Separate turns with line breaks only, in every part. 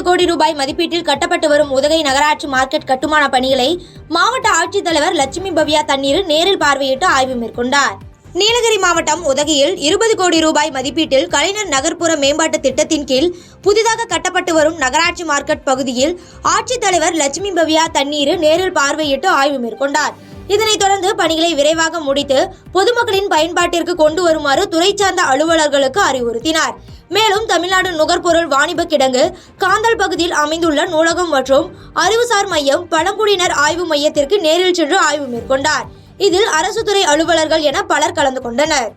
கோடி ரூபாய் மதிப்பீட்டில் கட்டப்பட்டு வரும் உதகை நகராட்சி மார்க்கெட் கட்டுமான பணிகளை மாவட்ட ஆட்சித்தலைவர் லட்சுமி பவ்யா தண்ணீர் நேரில் பார்வையிட்டு ஆய்வு மேற்கொண்டார். நீலகிரி மாவட்டம் உதகையில் 20 கோடி ரூபாய் மதிப்பீட்டில் கலைஞர் நகர்ப்புற மேம்பாட்டு திட்டத்தின் கீழ் புதிதாக கட்டப்பட்டு வரும் நகராட்சி மார்க்கெட் பகுதியில் ஆட்சித்தலைவர் லட்சுமி பவ்யா தண்ணீர் நேரில் பார்வையிட்டு ஆய்வு மேற்கொண்டார். இதனைத் தொடர்ந்து பணிகளை விரைவாக முடித்து பொதுமக்களின் பயன்பாட்டிற்கு கொண்டு வருமாறு துறை சார்ந்த அலுவலர்களுக்கு அறிவுறுத்தினார். மேலும் தமிழ்நாடு நுகர்பொருள் வாணிப கிடங்கு காந்தல் பகுதியில் அமைந்துள்ள நூலகம் மற்றும் அறிவுசார் மையம் பழங்குடியினர் ஆய்வு மையத்திற்கு நேரில் சென்று ஆய்வு மேற்கொண்டார். இதில் அரசு துறை அலுவலர்கள் என பலர் கலந்து கொண்டனர்.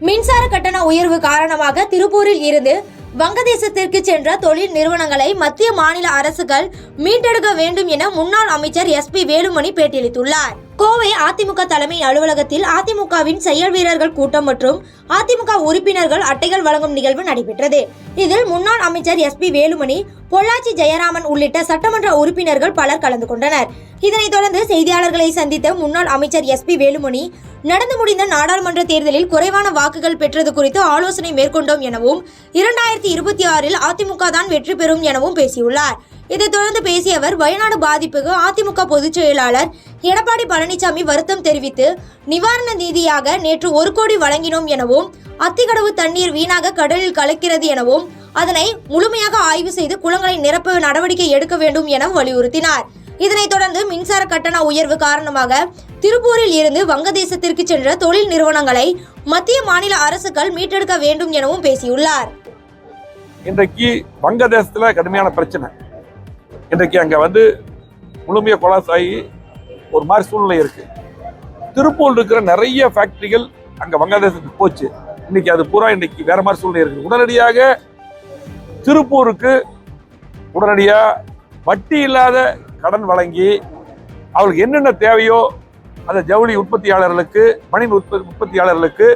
மின்சார கட்டண உயர்வு காரணமாக திருப்பூரில் இருந்து வங்கதேசத்திற்கு சென்ற தொழில் நிறுவனங்களை மத்திய மாநில அரசுகள் மீட்டெடுக்க வேண்டும் என முன்னாள் அமைச்சர் SP வேலுமணி பேட்டியளித்துள்ளார். கோவை அதிமுக தலைமை அலுவலகத்தில் அதிமுகவின் செயல் வீரர்கள் கூட்டம் மற்றும் அதிமுக உறுப்பினர்கள் அட்டைகள் வழங்கும் நிகழ்வு நடைபெற்றது. இதில் முன்னாள் அமைச்சர் SP வேலுமணி, பொள்ளாச்சி ஜெயராமன் உள்ளிட்ட சட்டமன்ற உறுப்பினர்கள் பலர் கலந்து கொண்டனர். இதனைத் தொடர்ந்து செய்தியாளர்களை சந்தித்த முன்னாள் அமைச்சர் SP வேலுமணி, நடந்து முடிந்த நாடாளுமன்ற தேர்தலில் குறைவான வாக்குகள் பெற்றது குறித்து ஆலோசனை மேற்கொண்டோம் எனவும் 2026இல் அதிமுக தான் வெற்றி பெறும் எனவும் பேசியுள்ளார். இதைத் தொடர்ந்து பேசிய அவர், வயநாடு பாதிப்புக்கு அதிமுக பொதுச் செயலாளர் எடப்பாடி பழனிசாமி வருத்தம் தெரிவித்து நிவாரண நிதியாக நேற்று 1 கோடி வழங்கினோம் எனவும், அத்திக்கடவு தண்ணீர் வீணாக கடலில் கலக்கிறது எனவும், அதனை முழுமையாக ஆய்வு செய்து குளங்களை நிரப்ப நடவடிக்கை எடுக்க வேண்டும் என வலியுறுத்தினார். இதனைத் தொடர்ந்து மின்சார கட்டண உயர்வு காரணமாக திருப்பூரில் இருந்து வங்கதேசத்திற்கு சென்ற தொழில் நிறுவனங்களை மத்திய மாநில அரசுகள் மீட்டெடுக்க வேண்டும் எனவும் பேசியுள்ளார்.
இன்றைக்கு வங்கதேசத்துல கடுமையான பிரச்சனை. இன்றைக்கு அங்க முழுமையா கொலாப்ஸ் ஆகி ஒரு மாதிரி சூழ்நிலை இருக்கு. திருப்பூர் இருக்கிற நிறைய ஃபேக்டரிகள் அங்க வங்கதேசத்துக்கு போச்சு. இன்னைக்கு அது பூரா இன்னைக்கு வேற மாதிரி சூழ்நிலை இருக்கு. உடனடியாக திருப்பூருக்கு உடனடியா வட்டி இல்லாத கடன் வழங்கி அவங்களுக்கு என்னென்ன தேவையோ அந்த ஜவுளி உற்பத்தியாளர்களுக்கு, மணின் உற்பத்தியாளர்களுக்கு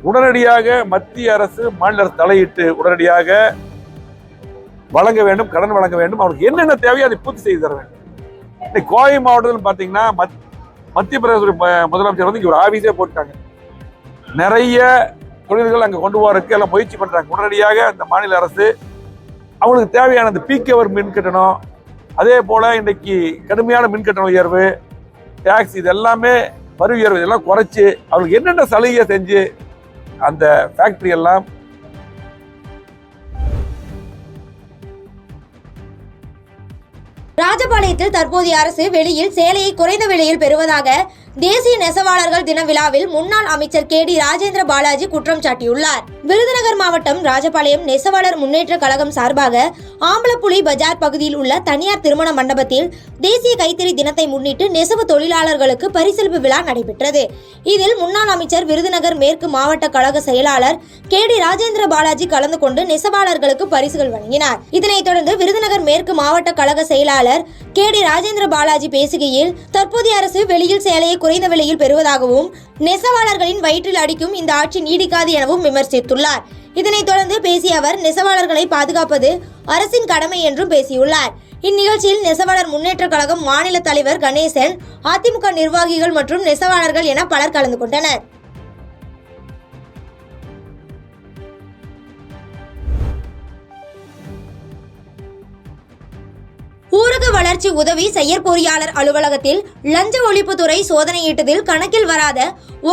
உடனடியாக மத்திய அரசு, மாநில அரசு தலையிட்டு உடனடியாக வழங்க வேண்டும், கடன் வழங்க வேண்டும். அவங்களுக்கு என்னென்ன தேவையோ அதை பூர்த்தி செய்து தர வேண்டும். இன்னைக்கு கோவை மாவட்டத்தில் பார்த்தீங்கன்னா மத்திய பிரதேச முதலமைச்சர் இங்க ஒரு ஆபீஸே போட்டாங்க. நிறைய தொழில்கள் அங்கே கொண்டு போறதுக்கு எல்லாம் முயற்சி பண்றாங்க. உடனடியாக அந்த மாநில அரசு அவங்களுக்கு தேவையான அந்த பீக் ஹவர் மின் கட்டணம், அதே போல இன்னைக்கு கடுமையான மின் கட்டண உயர்வு, டாக்ஸ், இது எல்லாமே வரி உயர்வு, இதெல்லாம் குறைச்சு அவங்களுக்கு என்னென்ன சலுகை செஞ்சு அந்த ஃபேக்டரி எல்லாம்
ராஜபாளையத்தில் தற்போதைய அரசு வெளியில் சேலையை குறைந்த விலையில் பெறுவதாக தேசிய நெசவாளர்கள் தின விழாவில் முன்னாள் அமைச்சர் KD ராஜேந்திர பாலாஜி குற்றம் சாட்டியுள்ளார். விருதுநகர் மாவட்டம் ராஜபாளையம் நெசவாளர் முன்னேற்ற கழகம் சார்பாக ஆம்பலப்புலி பஜார் பகுதியில் உள்ள தனியார் திருமண மண்டபத்தில் தேசிய கைத்தறி தினத்தை முன்னிட்டு நெசவு தொழிலாளர்களுக்கு பரிசளிப்பு விழா நடைபெற்றது. இதில் முன்னாள் அமைச்சர், விருதுநகர் மேற்கு மாவட்ட கழக செயலாளர் KD ராஜேந்திர பாலாஜி கலந்து கொண்டு நெசவாளர்களுக்கு பரிசுகள் வழங்கினார். இதனைத் தொடர்ந்து விருதுநகர் மேற்கு மாவட்ட கழக செயலாளர் KD ராஜேந்திர பாலாஜி பேசுகையில், தற்போதைய அரசு வெளியில் சேலையை குறைந்த விலையில் பெறுவதாகவும், நெசவாளர்களின் வயிற்றில் அடிக்கும் இந்த ஆட்சி நீடிக்காது எனவும் விமர்சித்துள்ளார். இதனைத் தொடர்ந்து பேசிய அவர், நெசவாளர்களை பாதுகாப்பது அரசின் கடமை என்றும் பேசியுள்ளார். இந்நிகழ்ச்சியில் நெசவாளர் முன்னேற்ற கழகம் மாநில தலைவர் கணேசன், அதிமுக நிர்வாகிகள் மற்றும் நெசவாளர்கள் என பலர் கலந்து கொண்டனர். ஊரக வளர்ச்சி உதவி செயற்பொறியாளர் அலுவலகத்தில் லஞ்ச ஒழிப்புத்துறை சோதனையிட்டதில் கணக்கில் வராத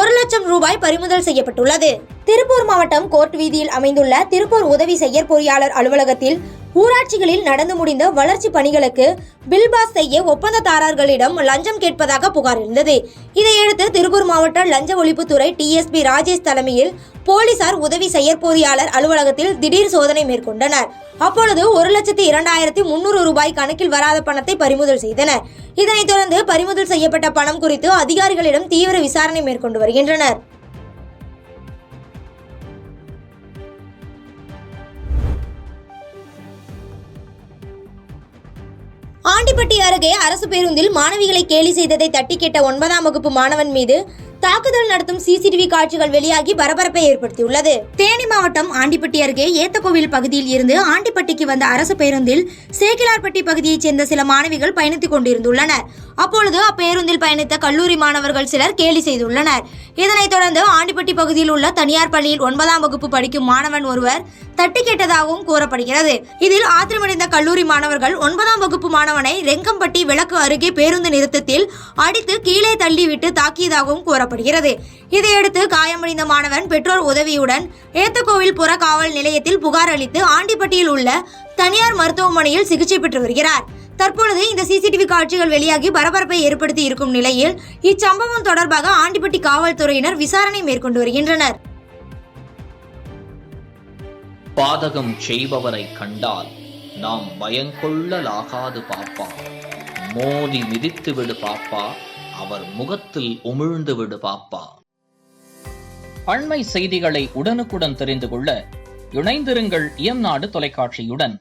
1 லட்சம் ரூபாய் பறிமுதல் செய்யப்பட்டுள்ளது. திருப்பூர் மாவட்டம் கோர்ட் வீதியில் அமைந்துள்ள திருப்பூர் உதவி செயற்பொறியாளர் அலுவலகத்தில் ஊராட்சிகளில் நடந்து முடிந்த வளர்ச்சி பணிகளுக்கு பில் பாஸ் செய்ய ஒப்பந்ததாரர்களிடம் லஞ்சம் கேட்பதாக புகார் இருந்தது. இதையடுத்து திருப்பூர் மாவட்ட லஞ்ச ஒழிப்புத்துறை TSP ராஜேஷ் தலைமையில் போலீசார் உதவி செயற்பொறியாளர் அலுவலகத்தில் திடீர் சோதனை மேற்கொண்டனர். அப்பொழுது 1,02,300 ரூபாய் கணக்கில் வராத பணத்தை பறிமுதல் செய்தனர். இதனைத் தொடர்ந்து பறிமுதல் செய்யப்பட்ட பணம் குறித்து அதிகாரிகளிடம் தீவிர விசாரணை மேற்கொண்டு வருகின்றனர். ஆண்டிப்பட்டி அருகே அரசு பேருந்தில் மாணவிகளை கேலி செய்ததை தட்டி கேட்ட 9ஆம் வகுப்பு மாணவன் மீது தாக்குதல் நடத்தும் சிசிடிவி காட்சிகள் வெளியாகி பரபரப்பை ஏற்படுத்தியுள்ளது. தேனி மாவட்டம் ஆண்டிப்பட்டி அருகே ஏத்தக்கோவில் பகுதியில் இருந்து ஆண்டிப்பட்டிக்கு வந்த அரசு பேருந்தில் சேக்கிலார்பட்டி பகுதியைச் சேர்ந்த சில மாணவிகள் பயணித்துக் கொண்டிருந்துள்ளனர். அப்பொழுது அப்பேருந்தில் பயணித்த கல்லூரி மாணவர்கள் சிலர் கேலி செய்துள்ளனர். இதனைத் தொடர்ந்து ஆண்டிப்பட்டி பகுதியில் உள்ள தனியார் பள்ளியில் 9ஆம் வகுப்பு படிக்கும் மாணவன் ஒருவர் தட்டி கேட்டதாகவும் கூறப்படுகிறது. இதில் ஆத்திரமடைந்த கல்லூரி மாணவர்கள் 9ஆம் வகுப்பு மாணவனை ரெங்கம்பட்டி விளக்கு அருகே பேருந்து நிறுத்தத்தில் அடித்து கீழே தள்ளிவிட்டு தாக்கியதாகவும் கூறப்படுகிறது. இதையடுத்து காயமடைந்த மாணவன் பெற்றோர் உதவியுடன் ஏத்தக்கோவில் புற காவல் நிலையத்தில் புகார் அளித்து ஆண்டிப்பட்டியில் உள்ள தனியார் மருத்துவமனையில் சிகிச்சை பெற்று வருகிறார். தற்பொழுது இந்த சிசிடிவி காட்சிகள் வெளியாகி பரபரப்பை ஏற்படுத்தி இருக்கும் நிலையில் இச்சம்பவம் தொடர்பாக ஆண்டிப்பட்டி காவல்துறையினர் விசாரணை மேற்கொண்டு வருகின்றனர்.
பாதகம் செய்பவரை கண்டால் நாம் பயங்கொள்ளலாகாது பாப்பா, மோதி மிதித்து விடு பாப்பா, அவர் முகத்தில் உமிழ்ந்து விடு பாப்பா. அண்மை செய்திகளை உடனுக்குடன் தெரிந்து கொள்ள இணைந்திருங்கள் இயம்நாடு தொலைக்காட்சியுடன்.